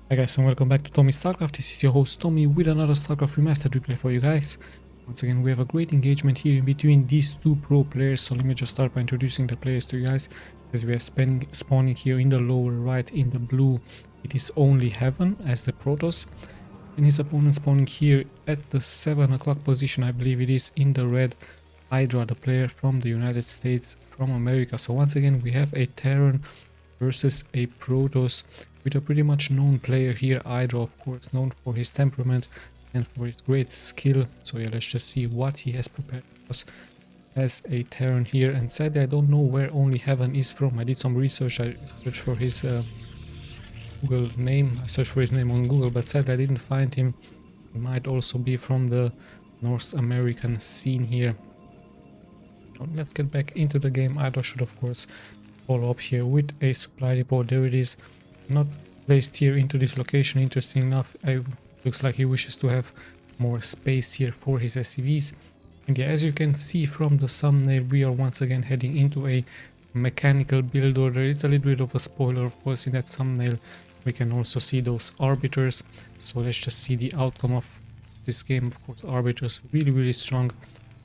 Hi guys and welcome back to Tommy's StarCraft. This is your host Tommy with another StarCraft Remastered replay for you guys. Once again we have a great engagement here in between these two pro players, so let me just start by introducing the players to you guys. As we are spawning here in the lower right in the blue, it is only Heaven as the Protoss, and his opponent spawning here at the 7 o'clock position, I believe it is, in the red, Hydra, the player from the United States, from America. So once again we have a Terran versus a Protoss with a pretty much known player here. Hydra, of course, known for his temperament and for his great skill. So yeah, let's just see what he has prepared for us as a Terran here. And sadly I don't know where only Heaven is from. I did some research, I searched for his Google name, I searched for his name on Google, but sadly I didn't find him. He might also be from the North American scene here. Now, let's get back into the game. Hydra should of course follow up here with a supply depot. There it is, not placed here into this location. Interesting enough, looks like he wishes to have more space here for his SCVs. And yeah, as you can see from the thumbnail, we are once again heading into a mechanical build order. It's a little bit of a spoiler, of course, in that thumbnail. We can also see those arbiters, so let's just see the outcome of this game. Of course, arbiters really strong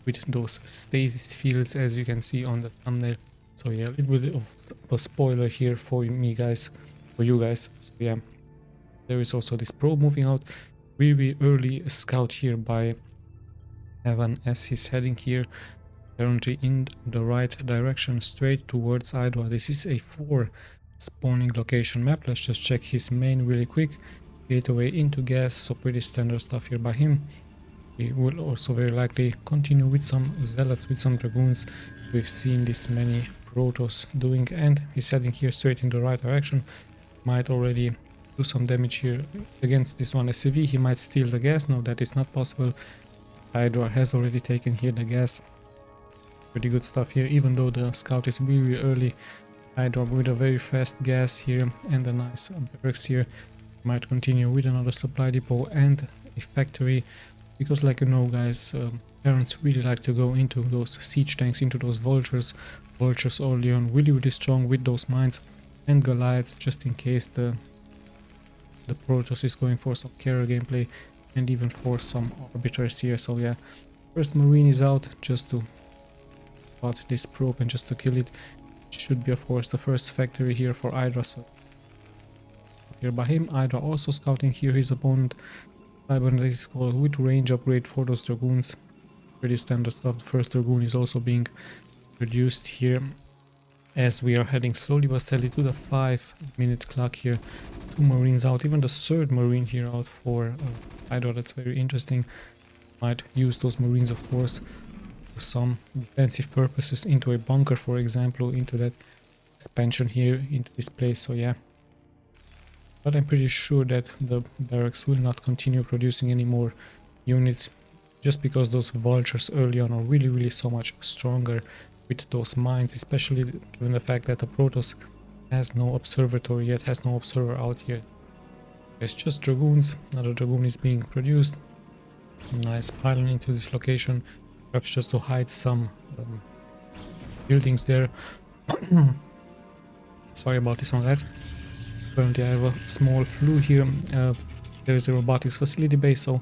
with those stasis fields, as you can see on the thumbnail. So yeah, a little bit of a spoiler here for me guys, for you guys. So yeah, there is also this probe moving out. Really early scout here by Heaven as he's heading here currently in the right direction, straight towards Hydra. This is a 4 spawning location map. Let's just check his main really quick. Gateway into gas, so pretty standard stuff here by him. He will also very likely continue with some zealots, with some dragoons. We've seen this many Protoss doing, and he's heading here straight in the right direction. Might already do some damage here against this one SCV. He might steal the gas. No, that is not possible. Hydra has already taken here the gas. Pretty good stuff here, even though the scout is really early. Hydra with a very fast gas here and a nice barracks here. Might continue with another supply depot and a factory, because like you know guys, Terrans really like to go into those siege tanks, into those vultures. Vultures early on really strong with those mines and Goliaths, just in case the Protoss is going for some carrier gameplay and even for some arbiters here. So yeah, first Marine is out just to spot this probe and just to kill it. Should be of course the first factory here for Hydra. So here by him, Hydra also scouting here his opponent. Cybernetic Skull with range upgrade for those dragoons. Pretty standard stuff. The first dragoon is also being reduced here as we are heading slowly but steadily to the 5-minute clock here. 2 Marines out, even the 3rd Marine here out for Hydra. That's very interesting. Might use those Marines of course for some defensive purposes, into a bunker for example, into that expansion here, into this place. So yeah, but I'm pretty sure that the barracks will not continue producing any more units, just because those vultures early on are really so much stronger with those mines, especially given the fact that the Protoss has no observatory yet, has no observer out here. It's just dragoons. Another dragoon is being produced. Nice pylon into this location, perhaps just to hide some buildings there. Sorry about this one guys. Currently I have a small flu here. There is a robotics facility base, so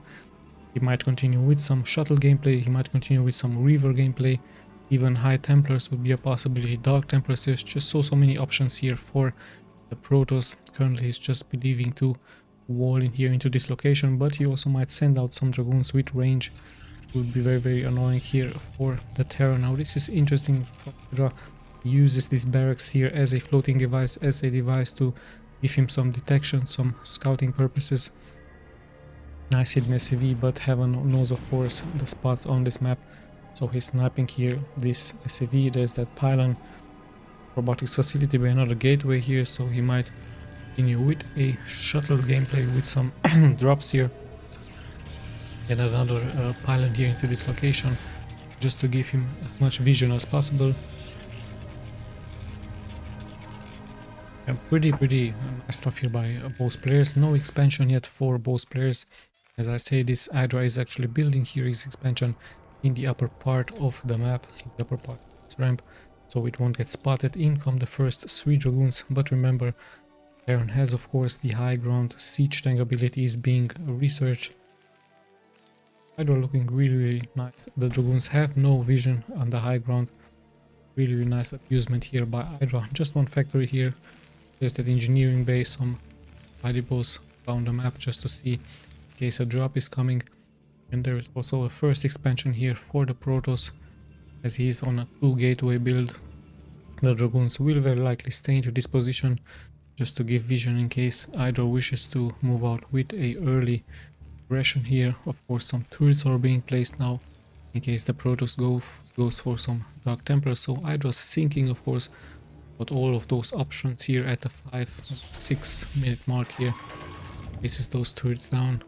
he might continue with some shuttle gameplay, he might continue with some river gameplay, even High Templars would be a possibility, Dark Templars. There's just so many options here for the Protoss. Currently he's just believing to wall in here into this location, but he also might send out some dragoons with range. It would be very annoying here for the Terran. Now this is interesting. Hydra uses this barracks here as a floating device, as a device to give him some detection, some scouting purposes. Nice hidden SCV, but Heaven knows of course the spots on this map, so he's sniping here this SCV. There's that pylon, robotics facility by another gateway here, so he might continue with a shuttle gameplay with some drops here and another pylon here into this location, just to give him as much vision as possible. Pretty nice stuff here by both players. No expansion yet for both players. As I say, this Hydra is actually building here his expansion in the upper part of the map, in the upper part of this ramp, so it won't get spotted. In come the first 3 dragoons, but remember, Terran has of course the high ground. Siege tank ability is being researched. Hydra looking really nice. The Dragoons have no vision on the high ground. Really nice abusement here by Hydra. Just one factory here. There's that engineering base, some valuables around the map just to see in case a drop is coming. And there is also a first expansion here for the Protoss, as he is on a 2 gateway build. The Dragoons will very likely stay into this position just to give vision in case Hydra wishes to move out with a early aggression here. Of course, some turrets are being placed now in case the Protoss goes for some Dark Templars. So Hydra's thinking, of course, about all of those options here at the 5-6 minute mark here. Places those turrets down.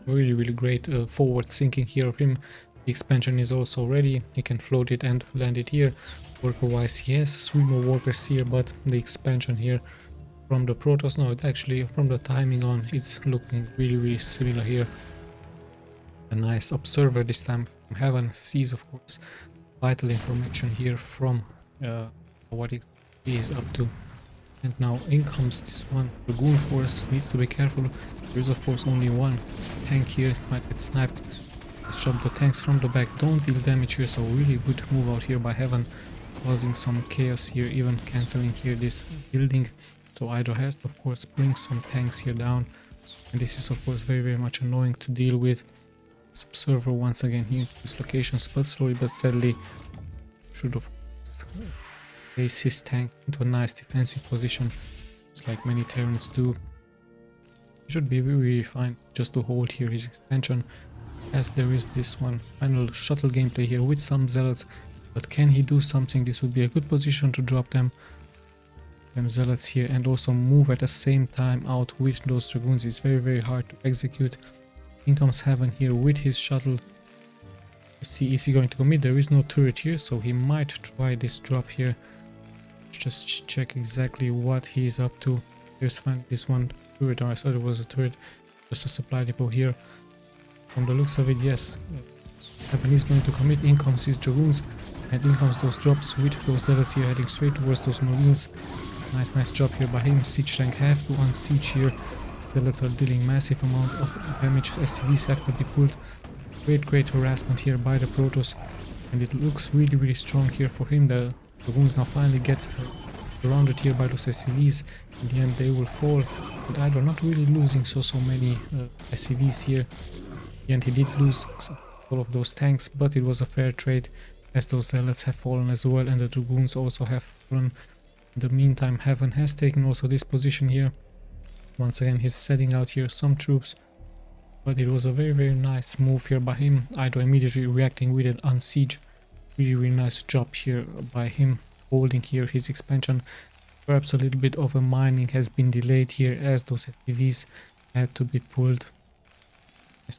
Really great forward thinking here of him. The expansion is also ready. He can float it and land it here. Worker wise, he has 3 more workers here, but the expansion here from the Protoss, no, it actually from the timing on, it's looking really similar here. A nice observer this time from heaven sees, of course, vital information here from what he is up to. And now in comes this one Dragoon force. Needs to be careful. There is of course only one tank here. It might get sniped. Let's drop the tanks from the back. Don't deal damage here, so really good move out here by heaven, causing some chaos here, even cancelling here this building. So Hydra has to, of course, bring some tanks here down, and this is of course very much annoying to deal with. This observer once again here to these locations, but slowly but steadily should of course place his tank into a nice defensive position, just like many Terrans do. He should be really fine just to hold here his expansion, as there is this one final shuttle gameplay here with some zealots. But can he do something? This would be a good position to drop them zealots here and also move at the same time out with those Dragoons. It's very hard to execute. In comes Heaven here with his shuttle. Let's see, is he going to commit? There is no turret here, so he might try this drop here. Just check exactly what he is up to. There's finally this one turret, or I thought it was a turret, just a supply depot here. From the looks of it, yes, Heaven is going to commit. In comes his Dragoons, and in comes those drops with those zealots here heading straight towards those Marines. Nice job here by him. Siege tank have to unsiege here. Zealots are dealing massive amount of damage. SCVs have to be pulled. Great harassment here by the Protoss, and it looks really strong here for him. The Dragoons now finally get surrounded here by those SCVs. In the end they will fall, but Hydra not really losing so many SCVs here. In the end he did lose all of those tanks, but it was a fair trade, as those zealots have fallen as well, and the Dragoons also have fallen. In the meantime, Heaven has taken also this position here. Once again, he's setting out here some troops, but it was a very nice move here by him. Hydra immediately reacting with an unsiege. Really nice job here by him, holding here his expansion. Perhaps a little bit of a mining has been delayed here, as those SPVs had to be pulled.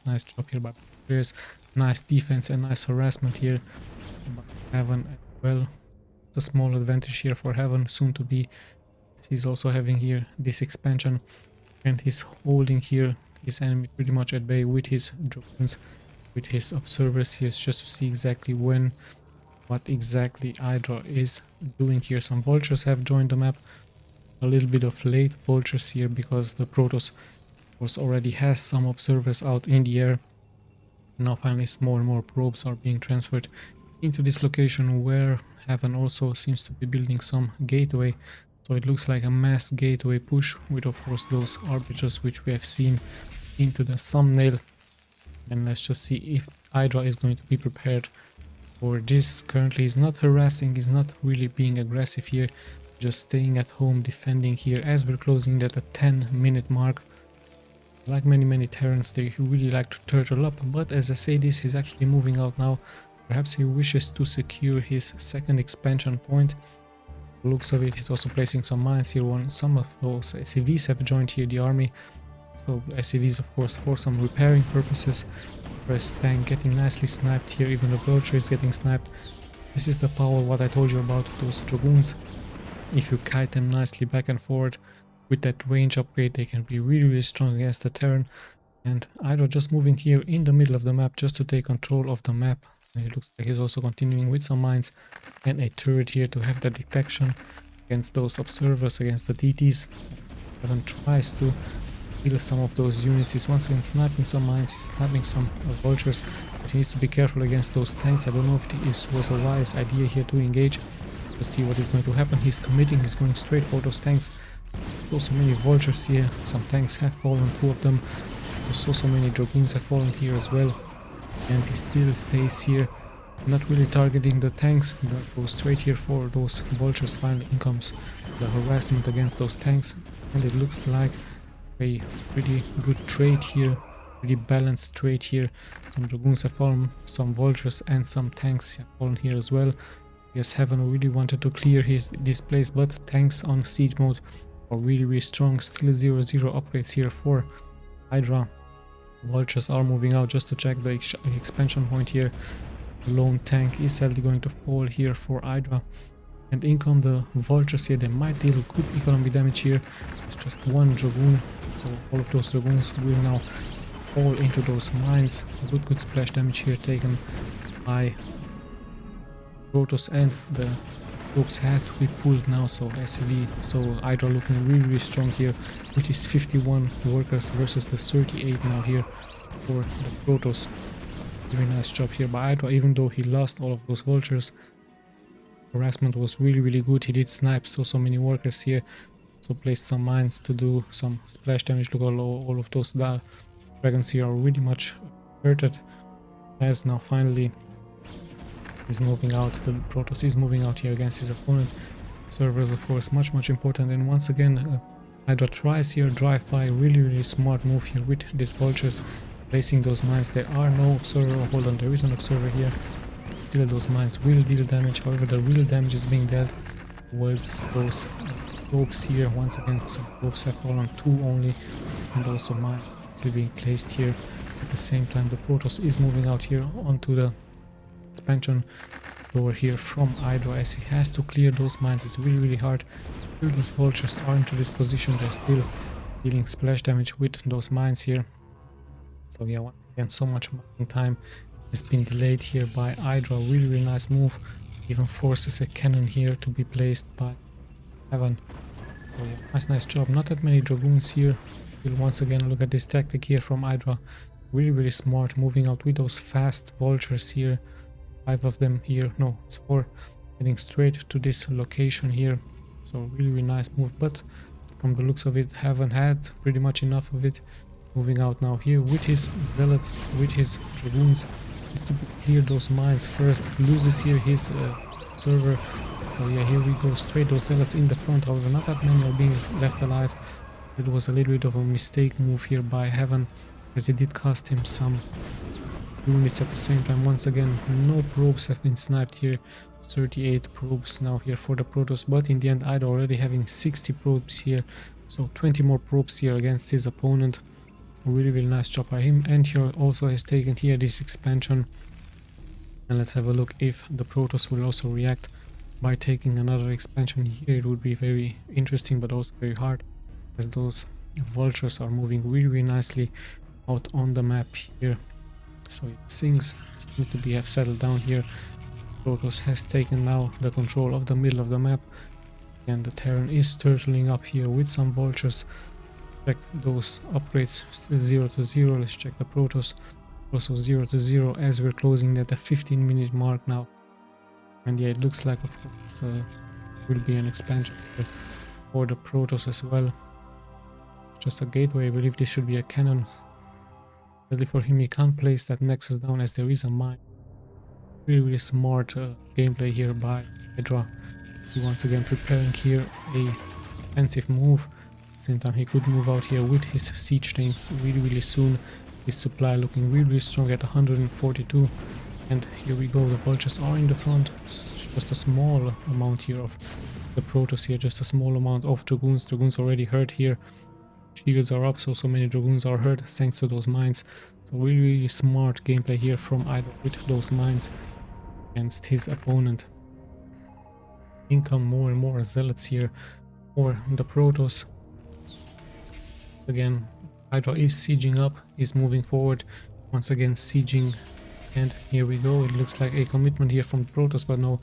Nice job here by players. Nice defense and nice harassment here by Heaven as well. A small advantage here for Heaven, soon to be. He's also having here this expansion, and he's holding here his enemy pretty much at bay with his drones, with his observers here, just to see exactly what exactly Hydra is doing here. Some vultures have joined the map, a little bit of late vultures here because the Protoss of course already has some observers out in the air. Now finally more and more probes are being transferred into this location, where Heaven also seems to be building some gateway. So it looks like a mass gateway push with of course those arbiters which we have seen into the thumbnail. And let's just see if Hydra is going to be prepared for this. Currently he's not harassing, he's not really being aggressive here, just staying at home defending here, as we're closing at a 10-minute mark. Like many Terrans, they really like to turtle up, but as I say this, he's actually moving out now. Perhaps he wishes to secure his second expansion point. Looks of it, he's also placing some mines here. Some of those SCVs have joined here the army, so SCVs of course for some repairing purposes. First tank getting nicely sniped here, even the vulture is getting sniped. This is the power what I told you about those Dragoons. If you kite them nicely back and forward with that range upgrade, they can be really strong against the Terran. And Hydra just moving here in the middle of the map just to take control of the map. And it looks like he's also continuing with some mines and a turret here to have that detection against those observers, against the DTs. Heaven tries to kill some of those units. He's once again sniping some mines, he's sniping some vultures, but he needs to be careful against those tanks. I don't know if it was a wise idea here to engage, to see what is going to happen. He's committing, he's going straight for those tanks. There's also many vultures here, some tanks have fallen, 2 of them. There's also many dragoons have fallen here as well, and he still stays here, not really targeting the tanks, but goes straight here for those vultures. Finally in comes the harassment against those tanks, and it looks like a pretty good trade here, pretty balanced trade here. Some dragoons have fallen, some vultures and some tanks have fallen here as well. Yes, Heaven really wanted to clear this place, but tanks on siege mode are really strong. Still 0-0 upgrades here for Hydra. Vultures are moving out just to check the expansion point here. The lone tank is sadly going to fall here for Hydra. And in come the vultures here. They might deal good economy damage here. It's just 1 dragoon, so all of those dragoons will now fall into those mines. Good splash damage here taken by Protoss, and the troops had to be pulled now, so SCV, so Hydra looking really strong here with his 51 workers versus the 38 now here for the Protoss. Very nice job here by Hydra, even though he lost all of those vultures. Harassment was really good. He did snipe so many workers here, so placed some mines to do some splash damage. Look, all of those dragons here are really much hurted, as now finally is moving out. The Protoss is moving out here against his opponent. Servers, of course, much important. And once again, Hydra tries here, drive by. Really smart move here with these vultures, placing those mines. There are no observer. Hold on, there is an observer here. Still, those mines will deal damage. However, the real damage is being dealt towards those ropes here. Once again, some ropes have fallen, 2 only, and also mines still being placed here. At the same time, the Protoss is moving out here onto the expansion door here from Hydra, as he has to clear those mines. It's really hard. Still, those vultures are into this position. They're still dealing splash damage with those mines here. So yeah, once again, so much mining time has been delayed here by Hydra. Really nice move. Even forces a cannon here to be placed by Heaven. So yeah, nice job. Not that many dragoons here. Still, once again, look at this tactic here from Hydra. Really smart, moving out with those fast vultures here. 5 of them here, no, it's 4, heading straight to this location here. So really nice move, but from the looks of it, Heaven had pretty much enough of it. Moving out now here with his zealots, with his dragoons. Needs to clear those mines first. Loses here his server. So yeah, here we go, straight those zealots in the front. However, not that many are being left alive. It was a little bit of a mistake move here by Heaven, as it did cost him some units at the same time. Once again, no probes have been sniped here. 38 probes now here for the Protoss, but in the end, Hydra already having 60 probes here, so 20 more probes here against his opponent. Really nice job by him, and he also has taken here this expansion. And let's have a look if the Protoss will also react by taking another expansion here. It would be very interesting, but also very hard, as those vultures are moving really nicely out on the map here. So things need to have settled down here. Protoss has taken now the control of the middle of the map, and the Terran is turtling up here with some vultures. Check those upgrades, still 0-0. Let's check the Protoss, also 0-0, as we're closing at the 15-minute mark now. And yeah, it looks like, of course, will be an expansion for the Protoss as well. Just a gateway. I believe this should be a cannon. Sadly for him, he can't place that nexus down, as there is a mine. Really smart gameplay here by Hydra. See, once again preparing here a defensive move. At the same time, he could move out here with his siege tanks really soon. His supply looking really strong at 142. And here we go, the vultures are in the front. It's just a small amount here of the Protoss here, just a small amount of dragoons. Dragoons already hurt here. Shields are up, so many dragoons are hurt thanks to those mines. So really smart gameplay here from Hydra with those mines against his opponent. In come more and more zealots here for the Protoss. Again, Hydra is sieging up, is moving forward, once again sieging, and here we go. It looks like a commitment here from the Protoss, but no,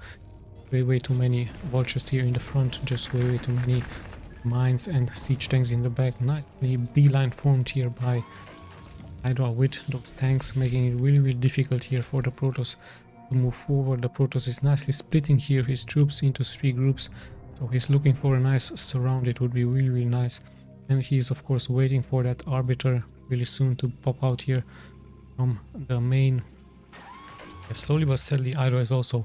way too many vultures here in the front, just way too many mines and siege tanks in the back. Nicely beeline formed here by Hydra with those tanks, making it really difficult here for the Protoss to move forward. The Protoss is nicely splitting here his troops into 3 groups, so he's looking for a nice surround. It would be really nice, and he is of course waiting for that arbiter really soon to pop out here from the main. Slowly but steadily Hydra is also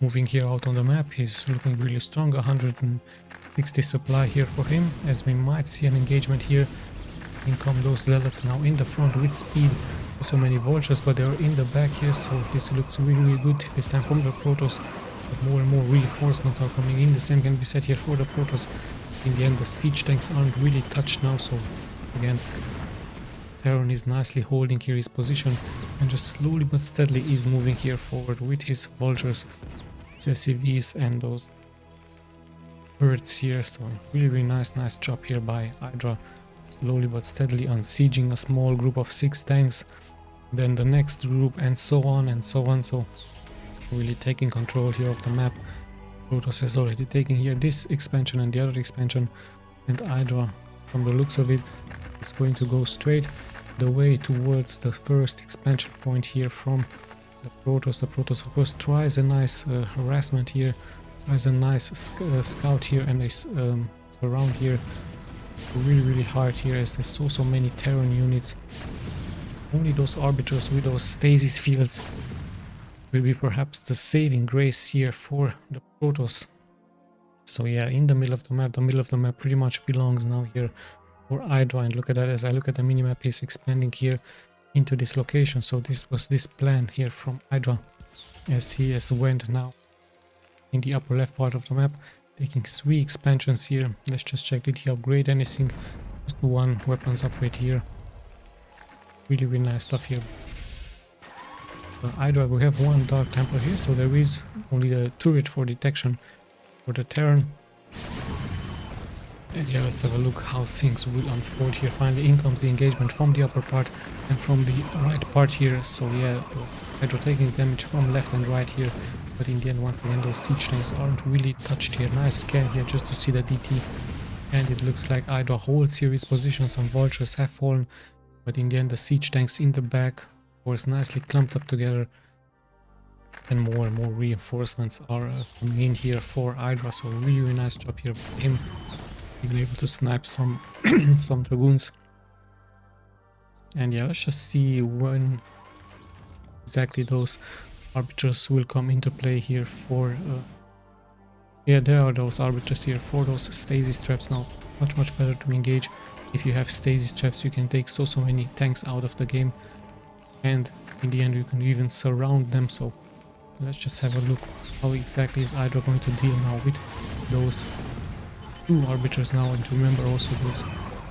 moving here out on the map. He's looking really strong. 160 supply here for him, as we might see an engagement here. In come those zealots now in the front with speed. So many vultures, but they're in the back here, so this looks really good this time from the Protoss. But more and more reinforcements are coming in. The same can be said here for the Protoss. In the end, the siege tanks aren't really touched now, so once again Terran is nicely holding here his position and just slowly but steadily is moving here forward with his vultures, his SCVs and those birds here. So really nice job here by Hydra, slowly but steadily unsieging a small group of 6 tanks, then the next group, and so on and so on. So really taking control here of the map. Protoss has already taken here this expansion and the other expansion, and Hydra, from the looks of it, is going to go straight the way towards the first expansion point here from the Protoss. The Protoss of course tries a nice harassment here, tries a nice scout here, and they surround here really hard here, as there's so many Terran units. Only those arbiters with those stasis fields will be perhaps the saving grace here for the Protoss. So yeah, in the middle of the map pretty much belongs now here for Hydra. And look at that, as I look at the minimap, he's expanding here into this location. So this was this plan here from Hydra, as he has went now in the upper left part of the map, taking 3 expansions here. Let's just check, did he upgrade anything? Just 1 weapons upgrade here. Really nice stuff here. Hydra, we have 1 Dark Templar here, so there is only the turret for detection for the Terran. And yeah, let's have a look how things will unfold here. Finally in comes the engagement from the upper part and from the right part here. So yeah, Hydra taking damage from left and right here, but in the end, once again, those siege tanks aren't really touched here. Nice scan here just to see the DT, and it looks like Hydra holds here his position. Some vultures have fallen, but in the end the siege tanks in the back, of course, nicely clumped up together, and more reinforcements are coming in here for Hydra. So really nice job here by him, even able to snipe some some dragoons. And yeah, let's just see when exactly those arbiters will come into play here for yeah, there are those arbiters here for those stasis traps. Now much better to engage. If you have stasis traps, you can take so many tanks out of the game, and in the end you can even surround them. So let's just have a look how exactly is Hydra going to deal now with those 2 arbiters now. And remember also, those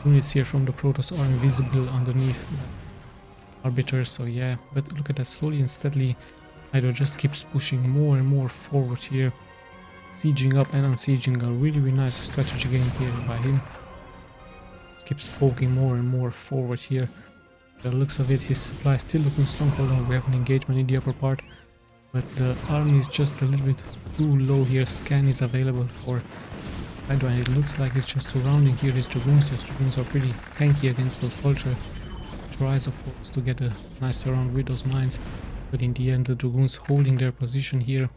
units here from the Protoss are invisible underneath the arbiters. So yeah, but look at that, slowly and steadily Hydra just keeps pushing more and more forward here, sieging up and unsieging. A really nice strategy game here by him. Just keeps poking more and more forward here. The looks of it, his supply is still looking strong. Hold on, we have an engagement in the upper part, but the army is just a little bit too low here. Scan is available for Hydra, and it looks like it's just surrounding here his dragoons. His dragoons are pretty tanky against those vulture. Tries of course to get a nice surround with those mines, but in the end the dragoons holding their position here.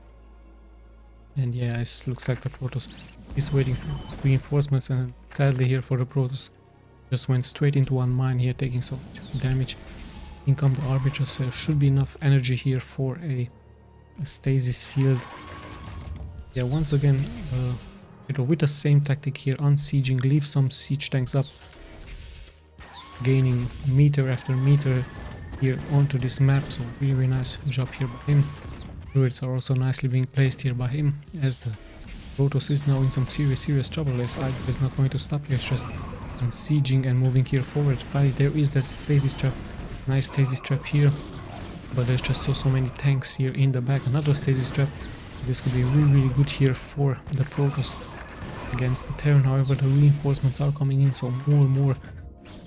And yeah, it looks like the Protoss is waiting for reinforcements, and sadly here for the Protoss, just went straight into 1 mine here, taking so much damage. In come the arbiters. There should be enough energy here for a stasis field. Yeah, once again with the same tactic here, unsieging, leave some siege tanks up, gaining meter after meter here onto this map. So really nice job here by him. Turrets are also nicely being placed here by him, as the Protoss is now in some serious trouble, as Hydra is not going to stop here. It's just sieging and moving here forward. Right, there is that stasis trap, nice stasis trap here, but there's just so many tanks here in the back. Another stasis trap. This could be really good here for the Protoss against the Terran. However, the reinforcements are coming in, so more and more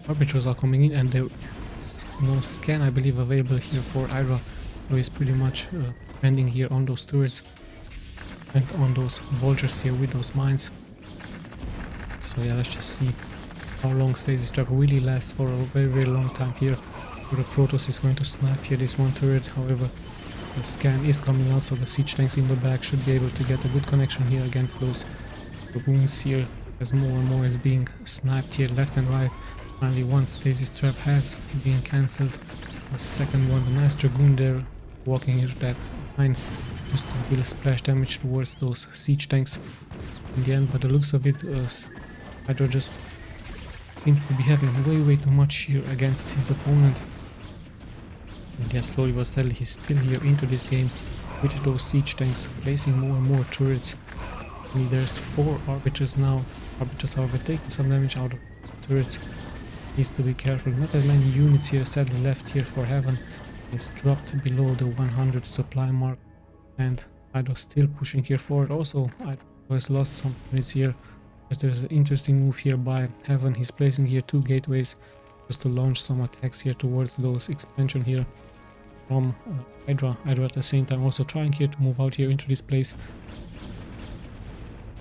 arbiters are coming in, and there is no scan, I believe, available here for Hydra. So he's pretty much pending here on those turrets and on those vultures here with those mines. So yeah, let's just see how long Stasis Trap really lasts for a very long time here. The Protoss is going to snipe here this one turret. However, the scan is coming out, so the siege tanks in the back should be able to get a good connection here against those wounds here, as more and more is being sniped here left and right. Finally, one Stasis Trap has been cancelled. The second one, the nice Dragoon there, walking into that line just to deal splash damage towards those siege tanks in the end. But the looks of it, Hydra just seems to be having way too much here against his opponent. And yeah, slowly but steadily he's still here into this game with those siege tanks, placing more and more turrets. There's 4 arbiters now. Arbiters are taking some damage out of the turrets. Needs to be careful. Not that many units here sadly left here for Heaven. He's dropped below the 100 supply mark, and Hydra still pushing here forward. Also, Hydra has lost some units here, as there's an interesting move here by Heaven. He's placing here 2 gateways just to launch some attacks here towards those expansion here from Hydra. Hydra at the same time also trying here to move out here into this place.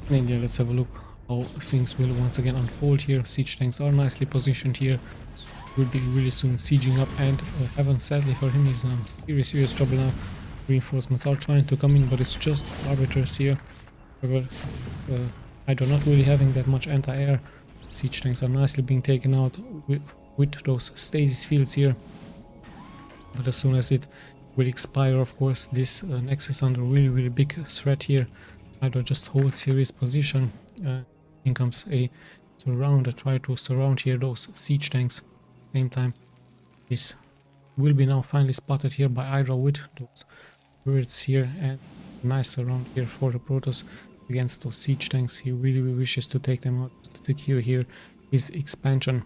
And yeah, let's have a look how things will once again unfold here. Siege tanks are nicely positioned here. Will be really soon sieging up, and Heaven, sadly for him, is in serious trouble now. Reinforcements are trying to come in, but it's just arbiters here. However, Hydra not really having that much anti-air. Siege tanks are nicely being taken out with those stasis fields here. But as soon as it will expire, of course, this Nexus under really big threat here. Hydra just holds here his position. In comes a surround, try to surround here those siege tanks. At the same time, this will be now finally spotted here by Hydra with those turrets here, and a nice surround here for the Protoss against those siege tanks. He really wishes to take them out to secure here his expansion.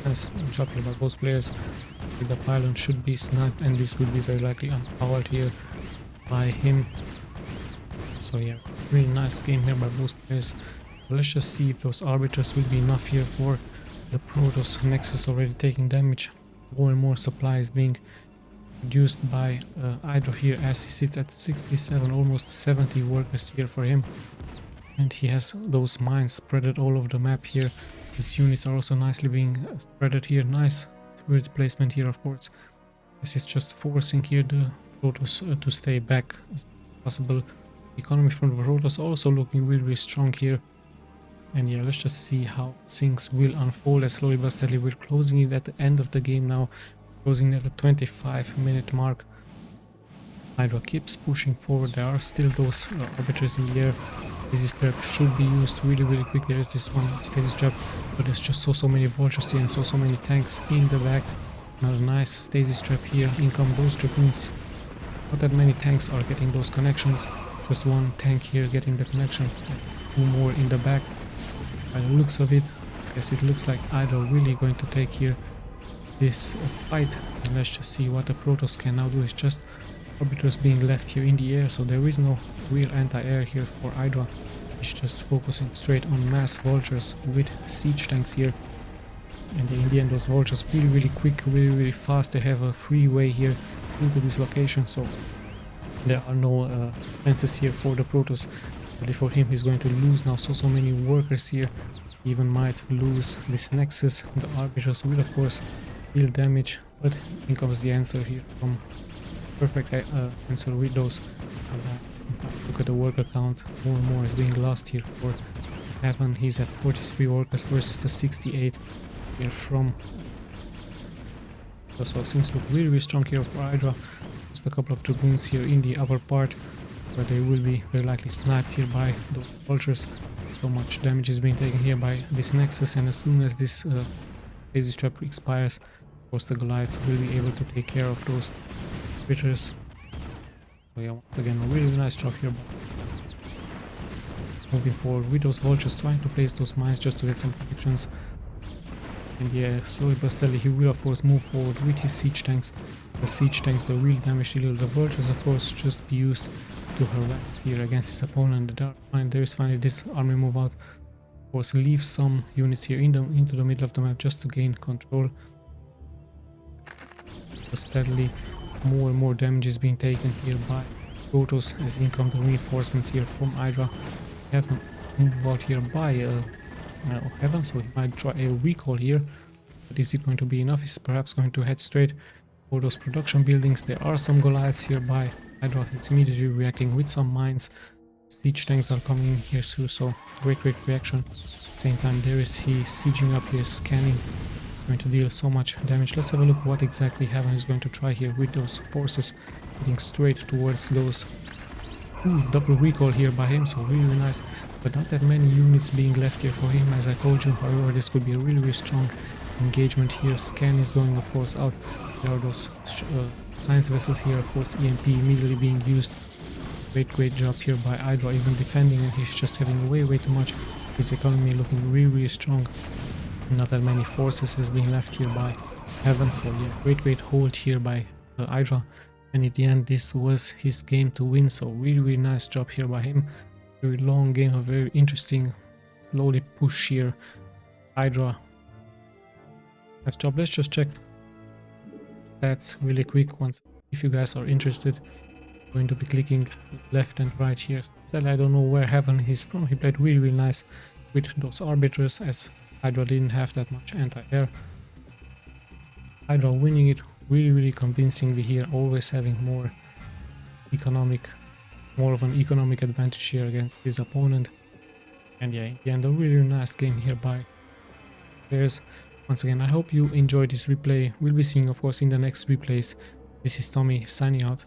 As shot here by both players, the pylon should be sniped, and this will be very likely unpowered here by him. So yeah, really nice game here by both players. So let's just see if those arbiters will be enough here for the Protoss. Nexus already taking damage. More and more supplies being reduced by Hydra here, as he sits at 67, almost 70 workers here for him. And he has those mines spread all over the map here. His units are also nicely being spread here. Nice turret placement here, of course. This is just forcing here the Protoss to stay back as possible. Economy from the Protoss also looking really strong here. And yeah, let's just see how things will unfold as slowly but steadily we're closing it at the end of the game now. Closing at the 25-minute mark. Hydra keeps pushing forward. There are still those arbiters in the air. Stasis trap should be used really quick. There is this one stasis trap, but there's just so many vultures here and so many tanks in the back. Another nice stasis trap here. In come those dragoons. Not that many tanks are getting those connections. Just one tank here getting the connection. 2 more in the back. By the looks of it, yes, it looks like Hydra really going to take here this fight. And let's just see what the Protoss can now do. It's just arbiters being left here in the air, so there is no real anti-air here for Hydra. He's just focusing straight on mass vultures with siege tanks here. And in the end, those vultures really quick, really fast. They have a free way here into this location, so there are no fences here for the Protoss. But for him, he's going to lose now so many workers here. He even might lose this Nexus. The arbiters will of course deal damage, but here comes the answer here from perfect answer with those. Look at the worker count. More and more is being lost here for Heaven. He's at 43 workers versus the 68 here from. So things look really strong here for Hydra. Just a couple of dragoons here in the upper part, where they will be very likely sniped here by the vultures. So much damage is being taken here by this Nexus, and as soon as this stasis trap expires, of course the Goliaths will be able to take care of those critters. So yeah, once again, a really nice job here. Moving forward with those vultures, trying to place those mines just to get some protections. And yeah, slowly but steadily he will of course move forward with his siege tanks. The siege tanks, the real damage dealer. The vultures of course just be used to harass here against his opponent. There is finally this army move out. Of course, leave some units here into the middle of the map just to gain control. But steadily, more and more damage is being taken here by Protoss as in come the reinforcements here from Hydra. Have moved out here by Heaven, so he might try a recall here. But is it going to be enough? He's perhaps going to head straight for those production buildings. There are some Goliaths here by Hydra. He's immediately reacting with some mines. Siege tanks are coming in here too, so great reaction. At the same time, there is he sieging up here, scanning. It's going to deal so much damage. Let's have a look what exactly Heaven is going to try here with those forces heading straight towards those. Ooh, double recall here by him, so really nice. But not that many units being left here for him, as I told you. However, this could be a really strong engagement here. Scan is going, of course, out. There are those science vessels here, of course. EMP immediately being used. Great job here by Hydra, even defending, and he's just having way too much. His economy looking really strong. Not that many forces has been left here by Heaven, so yeah, great hold here by Hydra. And at the end, this was his game to win, so really nice job here by him. Very long game, a very interesting, slowly push here. Hydra. Nice job. Let's just check stats really quick once, if you guys are interested. I'm going to be clicking left and right here. Sadly, I don't know where Heaven is from. He played really nice with those arbiters, as Hydra didn't have that much anti-air. Hydra winning it really convincingly here, always having more of an economic advantage here against his opponent. And yeah, in the end, a really nice game here by players. Once again, I hope you enjoyed this replay. We'll be seeing, of course, in the next replays. This is Tommy signing out.